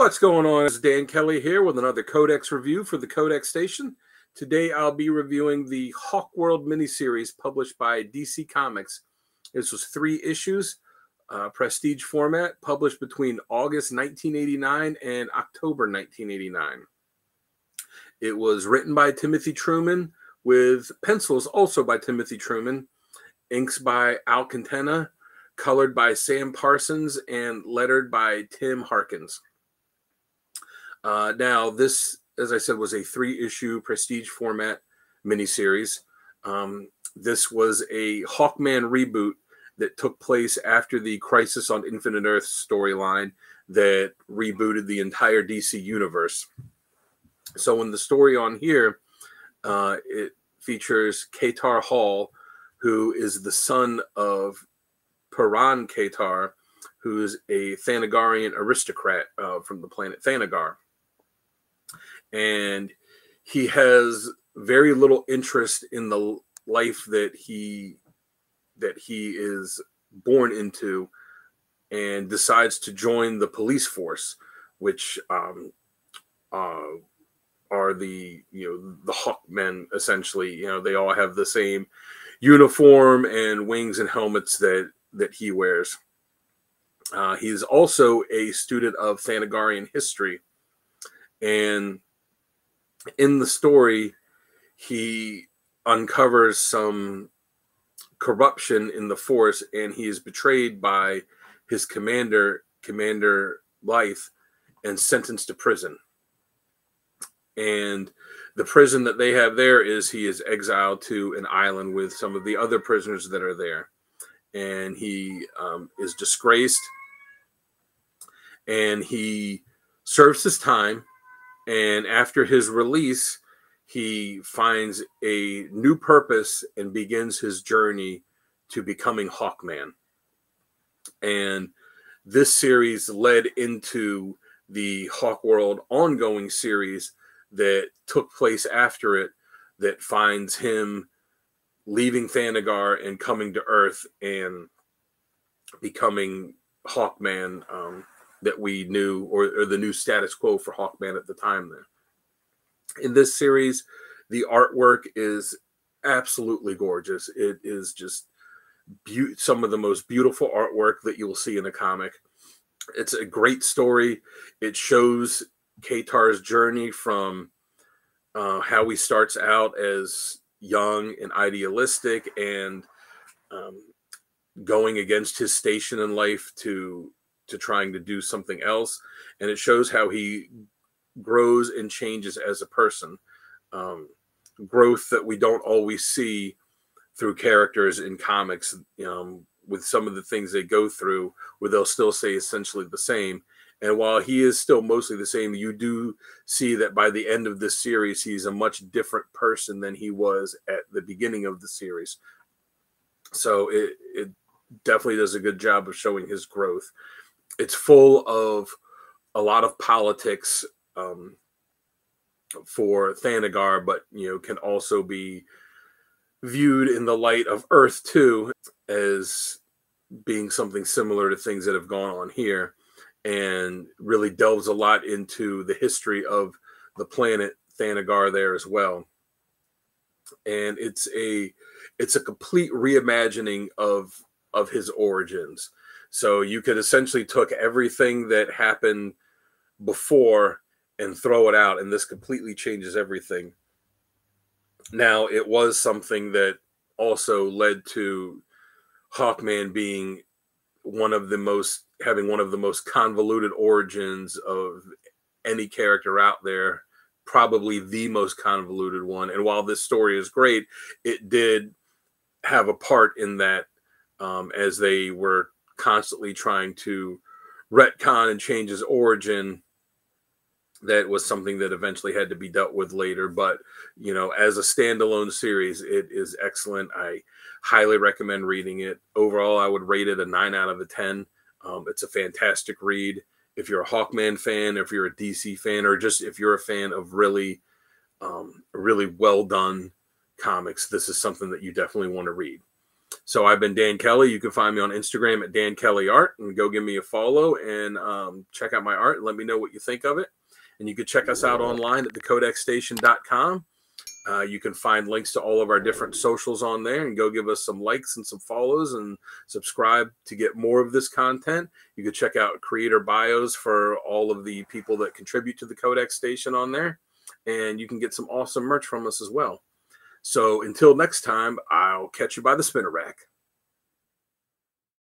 What's going on? It's Dan Kelly here with another Codex review for the Codex Station. Today I'll be reviewing the Hawkworld miniseries published by DC Comics. This was 3 issues, prestige format, published between August 1989 and October 1989. It was written by Timothy Truman with pencils also by Timothy Truman, inks by Al Quintana, colored by Sam Parsons, and lettered by Tim Harkins. Now, this, as I said, was a 3-issue prestige format miniseries. This was a Hawkman reboot that took place after the Crisis on Infinite Earth storyline that rebooted the entire DC universe. So in the story on here, it features Katar Hall, who is the son of Paran Katar, who is a Thanagarian aristocrat from the planet Thanagar. And he has very little interest in the life that he is born into, and decides to join the police force, which are the the Hawkmen essentially. They all have the same uniform and wings and helmets that he wears. He's also a student of Thanagarian history, and in the story, he uncovers some corruption in the force, and he is betrayed by his Commander Life, and sentenced to prison. And the prison that they have there is he is exiled to an island with some of the other prisoners that are there. And he is disgraced, and he serves his time. And after his release, he finds a new purpose and begins his journey to becoming Hawkman. And this series led into the Hawkworld ongoing series that took place after it, that finds him leaving Thanagar and coming to Earth and becoming Hawkman, that we knew, or the new status quo for Hawkman at the time there. In this series, the artwork is absolutely gorgeous. It is just some of the most beautiful artwork that you'll see in a comic. It's a great story. It shows Katar's journey from how he starts out as young and idealistic and going against his station in life to trying to do something else. And it shows how he grows and changes as a person. Growth that we don't always see through characters in comics, with some of the things they go through, where they'll still say essentially the same. And while he is still mostly the same, you do see that by the end of this series, he's a much different person than he was at the beginning of the series. So it definitely does a good job of showing his growth. It's full of a lot of politics for Thanagar, but can also be viewed in the light of Earth too, as being something similar to things that have gone on here, and really delves a lot into the history of the planet Thanagar there as well. And it's a complete reimagining of his origins. So you could essentially took everything that happened before and throw it out, and this completely changes everything. Now, it was something that also led to Hawkman being having one of the most convoluted origins of any character out there, probably the most convoluted one. And while this story is great, it did have a part in that, as they were constantly trying to retcon and change his origin. That was something that eventually had to be dealt with later. But, as a standalone series, it is excellent. I highly recommend reading it. Overall, I would rate it a 9 out of 10. It's a fantastic read. If you're a Hawkman fan, if you're a DC fan, or just if you're a fan of really well done comics, this is something that you definitely want to read. So I've been Dan Kelly. You can find me on Instagram at Dan Kelly Art, and go give me a follow and check out my art and let me know what you think of it. And you can check us out online at thecodexstation.com. You can find links to all of our different socials on there, and go give us some likes and some follows and subscribe to get more of this content. You can check out creator bios for all of the people that contribute to the Codex Station on there, and you can get some awesome merch from us as well. So until next time, I'll catch you by the spinner rack.